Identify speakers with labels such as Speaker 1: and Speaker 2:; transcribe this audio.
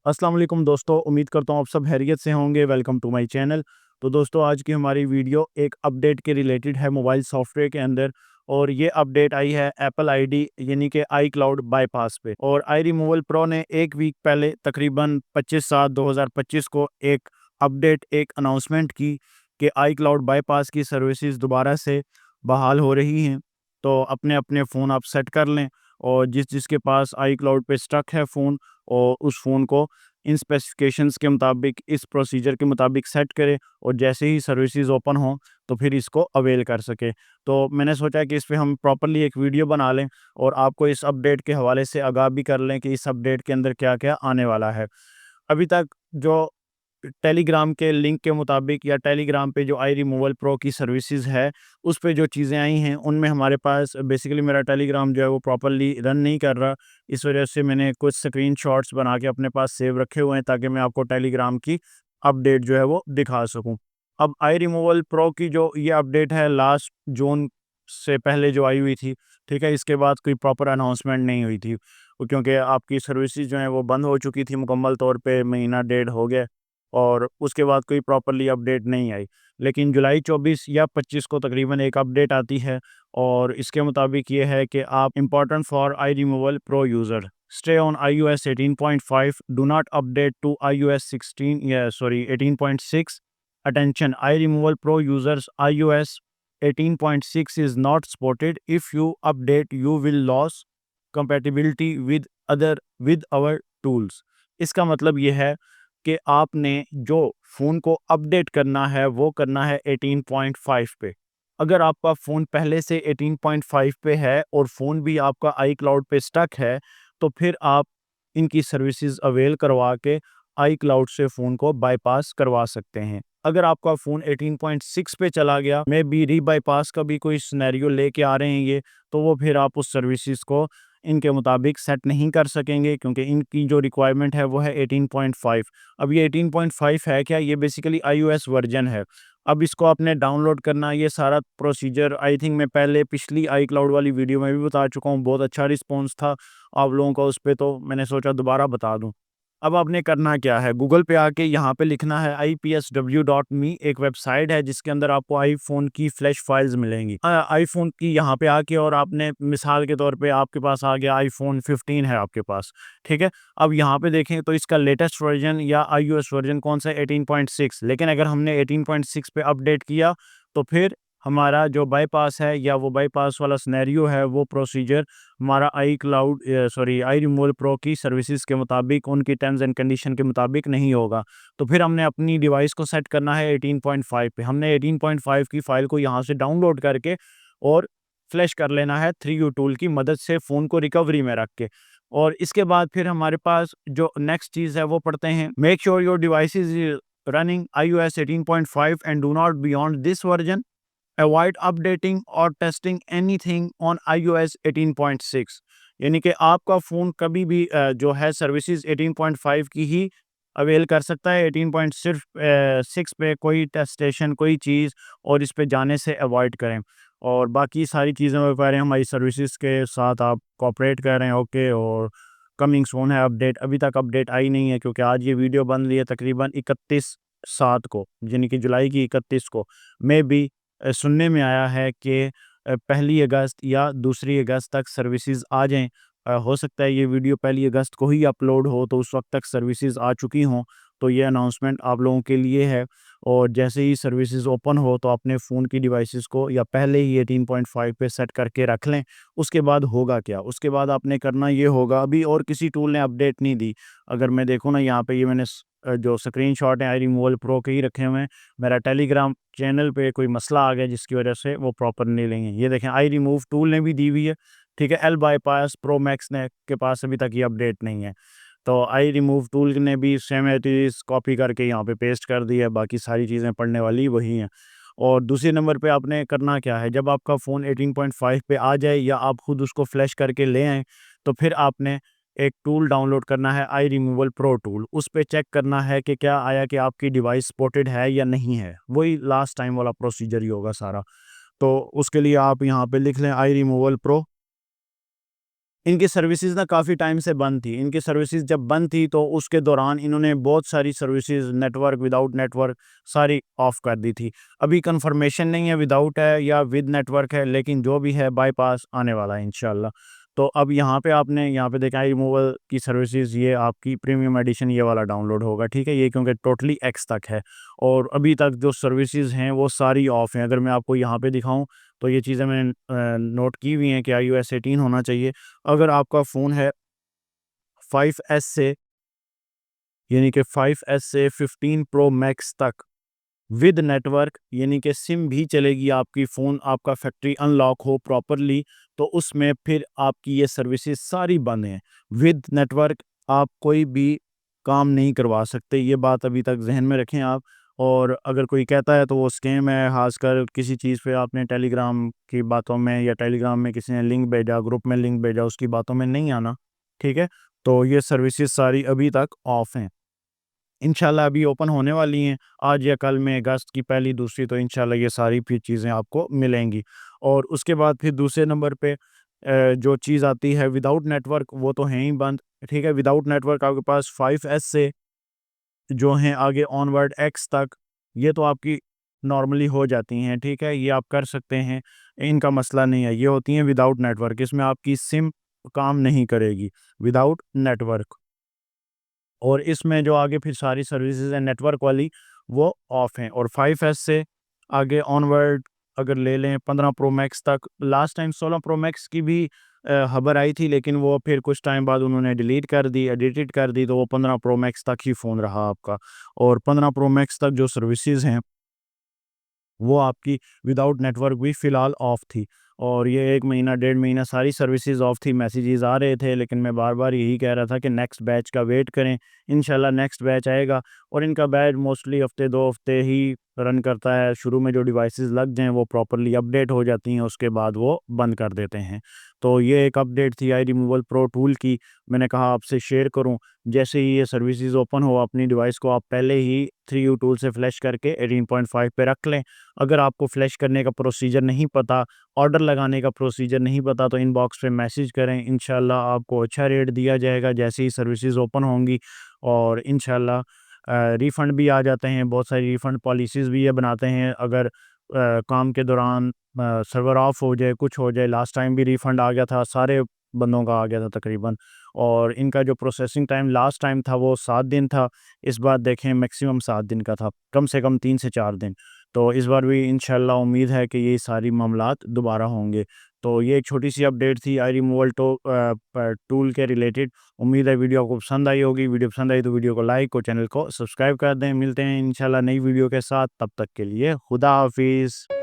Speaker 1: अस्सलाम वालेकुम दोस्तों, उम्मीद करता हूँ आप सब खैरियत से होंगे। Welcome to my channel. तो दोस्तों, आज की हमारी वीडियो एक अपडेट के रिलेटेड है मोबाइल सॉफ्टवेयर के अंदर। और ये अपडेट आई है एप्पल आईडी यानी कि आई क्लाउड बाईपास पे। और आई रिमूवल प्रो ने एक वीक पहले तकरीबन 25/7/2025 को एक अपडेट, एक अनाउंसमेंट की कि आई क्लाउड बाईपास की सर्विसेज दोबारा से बहाल हो रही हैं। तो अपने अपने फ़ोन आप सेट कर लें, और जिसके पास आई क्लाउड पे स्टक है फ़ोन, और उस फ़ोन को इन स्पेसिफिकेशंस के मुताबिक, इस प्रोसीजर के मुताबिक सेट करें, और जैसे ही सर्विसेज ओपन हों तो फिर इसको अवेल कर सकें। तो मैंने सोचा कि इस पे हम प्रॉपर्ली एक वीडियो बना लें और आपको इस अपडेट के हवाले से आगाह भी कर लें कि इस अपडेट के अंदर क्या-क्या आने वाला है। अभी तक जो टेलीग्राम के लिंक के मुताबिक, या टेलीग्राम पे जो आई रिमूवल प्रो की सर्विसेज है, उस पे जो चीज़ें आई हैं उनमें हमारे पास बेसिकली मेरा टेलीग्राम जो है वो प्रॉपर्ली रन नहीं कर रहा। इस वजह से मैंने कुछ स्क्रीनशॉट्स बना के अपने पास सेव रखे हुए हैं, ताकि मैं आपको टेलीग्राम की अपडेट जो है वो दिखा सकूँ। अब आई रिमूवल प्रो की जो ये अपडेट है, लास्ट जून से पहले जो आई हुई थी, ठीक है? इसके बाद कोई प्रॉपर अनाउंसमेंट नहीं हुई थी, क्योंकि आपकी सर्विसेज जो हैं वो बंद हो चुकी थी मुकम्मल तौर पे, महीना डेढ़ हो गया। और उसके बाद कोई प्रॉपर्ली अपडेट नहीं आई। लेकिन जुलाई 24 या 25 को तकरीबन एक अपडेट आती है, और इसके मुताबिक ये है कि आप important for iRemoval Pro user, stay on iOS 18.5, do not update to iOS 16 या sorry 18.6। Attention, iRemoval Pro users, iOS 18.6 is not supported, if you update you will loss compatibility with our tools. इसका मतलब ये है कि आपने जो phone को update करना है वो करना है 18.5 पे। अगर आपका फ़ोन पहले से 18.5 पे है और फ़ोन भी आपका आई क्लाउड पे स्टक है, तो फिर आप इनकी सर्विसेज अवेल करवा के आई क्लाउड से फ़ोन को बाईपास करवा सकते हैं। अगर आपका फ़ोन 18.6 पे चला गया, मे बी री-बाईपास का भी कोई सिनेरियो लेके आ रहे हैं ये, तो वो फिर आप उस सर्विसेज को इनके मुताबिक सेट नहीं कर सकेंगे, क्योंकि इनकी जो रिक्वायरमेंट है वो है 18.5। अब ये 18.5 है क्या? ये बेसिकली iOS वर्जन है। अब इसको आपने डाउनलोड करना, ये सारा प्रोसीजर आई थिंक मैं पहले पिछली आई क्लाउड वाली वीडियो में भी बता चुका हूँ। बहुत अच्छा रिस्पॉन्स था आप लोगों का उस पे, तो मैंने सोचा दोबारा बता दूँ। अब आपने करना क्या है, गूगल पे आके यहाँ पे लिखना है ipsw.me, एक वेबसाइट है जिसके अंदर आपको आईफ़ोन की फ्लैश फाइल्स मिलेंगी। आईफ़ोन की यहाँ पे आके, और आपने मिसाल के तौर पे आपके पास आ गया आईफ़ोन 15 है आपके पास, ठीक है? अब यहाँ पे देखें तो इसका लेटेस्ट वर्ज़न या iOS वर्ज़न कौन-सा है? 18.6। लेकिन अगर हमने 18.6 पे अपडेट किया, तो फिर हमारा जो बाईपास है, या वो बाईपास वाला सिनेरियो है, वो प्रोसीजर हमारा आई रिमूवल प्रो की सर्विसेज के मुताबिक, उनकी टर्म्स एंड कंडीशन के मुताबिक नहीं होगा। तो फिर हमने अपनी डिवाइस को सेट करना है 18.5 पे। हमने 18.5 की फ़ाइल को यहाँ से डाउनलोड करके और फ्लैश कर लेना है 3U टूल की मदद से, फ़ोन को रिकवरी में रख के। और इसके बाद फिर हमारे पास जो नेक्स्ट चीज़ है वो पढ़ते हैं, make sure your device is running iOS 18.5 and do not beyond this version, avoid updating और टेस्टिंग एनीथिंग ऑन iOS 18.6। यानी कि आपका फ़ोन कभी भी जो है सर्विसेज 18.5 की ही अवेल कर सकता है। 18.6 पे कोई टेस्टेशन, कोई चीज़, और इस पे जाने से अवॉइड करें। और बाकी सारी चीज़ें वो कह रहे हैं, हमारी सर्विसेज के साथ आप कोऑपरेट कर रहे हैं, ओके। और कमिंग सून है अपडेट, अभी तक अपडेट आई नहीं है, क्योंकि आज ये वीडियो बन रही है तकरीबन 31/7 को, यानी कि जुलाई की 31 को। मे बी सुनने में आया है कि 1 अगस्त या 2 अगस्त तक सर्विसेज आ जाएँ। हो सकता है ये वीडियो 1 अगस्त को ही अपलोड हो, तो उस वक़्त तक सर्विसेज आ चुकी हों। तो ये अनाउंसमेंट आप लोगों के लिए है। और जैसे ही सर्विसेज ओपन हो, तो अपने फ़ोन की डिवाइसेज़ को या पहले ही 18.5 पे सेट करके रख लें। उसके बाद होगा क्या? उसके बाद आपने करना ये होगा, अभी और किसी टूल ने अपडेट नहीं दी। अगर मैं देखूँ ना, यहाँ पे ये मैंने जो स्क्रीनशॉट है आई रिमूवल प्रो के ही रखे हुए हैं। मेरा टेलीग्राम चैनल पे कोई मसला आ गया जिसकी वजह से वो प्रॉपर नहीं लेंगे। ये देखें, आई रिमूव टूल ने भी दी हुई है, ठीक है? एल बाईपास प्रो मैक्स ने के पास अभी तक ये अपडेट नहीं है। तो आई रिमूव टूल ने भी same as it is copy करके यहाँ पे पेस्ट कर दी है, बाकी सारी चीज़ें पढ़ने वाली वही हैं। और दूसरे नंबर पे आपने करना क्या है, जब आपका फ़ोन 18.5 पे आ जाए, या आप खुद उसको फ्लैश करके ले आएँ, तो फिर आपने एक टूल डाउनलोड करना है, आई रिमूवल प्रो टूल। उस पे चेक करना है कि क्या आया कि आपकी डिवाइस सपोर्टेड है या नहीं है। वही लास्ट टाइम वाला प्रोसीजर ही होगा सारा। तो उसके लिए आप यहाँ पे लिख लें आई रिमूवल प्रो। इनकी सर्विसेज ना काफ़ी टाइम से बंद थी। इनकी सर्विसेज जब बंद थी तो उसके दौरान इन्होंने बहुत सारी सर्विसेज नेटवर्क, विदाउट नेटवर्क सारी ऑफ कर दी थी। अभी कंफर्मेशन नहीं है विदाउट है या विद नेटवर्क है, लेकिन जो भी है बाईपास आने वाला है इंशाल्लाह। तो अब यहाँ पे आपने यहाँ पे देखा है रिमूवल की सर्विसेज, ये आपकी प्रीमियम एडिशन ये वाला डाउनलोड होगा, ठीक है? ये क्योंकि टोटली एक्स तक है और अभी तक जो सर्विसेज हैं वो सारी ऑफ हैं। अगर मैं आपको यहाँ पे दिखाऊँ तो ये चीज़ें मैंने नोट की हुई हैं कि iOS 18 होना चाहिए। अगर आपका फ़ोन है 5S से, यानी कि 5S से 15 प्रो मैक्स तक विद नेटवर्क, यानी कि सिम भी चलेगी आपकी, फ़ोन आपका फैक्ट्री अनलॉक हो प्रॉपरली, तो उसमें फिर आपकी ये सर्विसेज सारी बंद हैं। विद नेटवर्क आप कोई भी काम नहीं करवा सकते, ये बात अभी तक ज़हन में रखें आप। और अगर कोई कहता है तो वो स्कैम है, ख़ासकर किसी चीज़ पे आपने टेलीग्राम की बातों में या टेलीग्राम में किसी ने लिंक भेजा, ग्रुप में लिंक भेजा, उसकी बातों में नहीं आना, ठीक है? तो ये सर्विसेज सारी अभी तक ऑफ हैं। इंशाल्लाह अभी ओपन होने वाली हैं, आज या कल में, अगस्त की पहली, दूसरी, तो इंशाल्लाह ये सारी फिर चीज़ें आपको मिलेंगी। और उसके बाद फिर दूसरे नंबर पे जो चीज़ आती है विदाउट नेटवर्क, वो तो हैं ही बंद, ठीक है? विदाउट नेटवर्क आपके पास 5S से जो हैं आगे ऑनवर्ड एक्स तक, ये तो आपकी नॉर्मली हो जाती हैं, ठीक है? ये आप कर सकते हैं, इनका मसला नहीं है। ये होती हैं विदाउट नेटवर्क, इसमें आपकी सिम काम नहीं करेगी, विदाउट नेटवर्क। और इसमें जो आगे फिर सारी सर्विसेज हैं नेटवर्क वाली, वो ऑफ हैं। और 5S से आगे ऑनवर्ड अगर ले लें 15 प्रो मैक्स तक, लास्ट टाइम 16 प्रो मैक्स की भी खबर आई थी, लेकिन वो फिर कुछ टाइम बाद उन्होंने डिलीट कर दी, एडिटेड कर दी, तो वो 15 प्रो मैक्स तक ही फ़ोन रहा आपका। और 15 प्रो मैक्स तक जो सर्विसेज हैं वो आपकी विदाउट नेटवर्क भी फ़िलहाल ऑफ थी। और ये 1 महीना, डेढ़ महीना सारी सर्विसेज़ ऑफ थी, मैसेजेस आ रहे थे, लेकिन मैं बार-बार यही कह रहा था कि नेक्स्ट बैच का वेट करें, इंशाल्लाह नेक्स्ट बैच आएगा। और इनका बैच मोस्टली हफ़्ते 2 हफ़्ते ही रन करता है। शुरू में जो डिवाइसेज़ लग जाएँ वो प्रॉपर्ली अपडेट हो जाती हैं, उसके बाद वो बंद कर देते हैं। तो ये एक अपडेट थी आई रिमूवल प्रो टूल की, मैंने कहा आपसे शेयर करूँ। जैसे ही ये सर्विसेज़ ओपन हो, अपनी डिवाइस को आप पहले ही 3U टूल से फ्लैश करके 18.5 पे रख लें। अगर आपको फ्लैश करने का प्रोसीजर नहीं पता, ऑर्डर लगाने का प्रोसीजर नहीं पता, तो इनबॉक्स पे मैसेज करें, इंशाल्लाह आपको अच्छा रेट दिया जाएगा जैसे ही सर्विसेज ओपन होंगी। और इंशाल्लाह रिफ़ंड भी आ जाते हैं, बहुत सारी रिफ़ंड पॉलिसीज़ भी ये बनाते हैं। अगर काम के दौरान सर्वर ऑफ हो जाए, कुछ हो जाए, लास्ट टाइम भी रिफ़ंड आ गया था, सारे बंदों का आ गया था तकरीबन। और इनका जो प्रोसेसिंग टाइम लास्ट टाइम था वो 7 दिन था, इस बार देखें मैक्सिमम 7 दिन का था, कम से कम 3 से 4 दिन। तो इस बार भी इंशाल्लाह उम्मीद है कि ये सारी मामलात दोबारा होंगे। तो ये एक छोटी-सी अपडेट थी आई रिमूवल टूल के रिलेटेड। उम्मीद है वीडियो आपको पसंद आई होगी। वीडियो पसंद आई तो वीडियो को लाइक और चैनल को सब्सक्राइब कर दें। मिलते हैं इंशाल्लाह नई वीडियो के साथ, तब तक के लिए खुदा हाफ़िज़।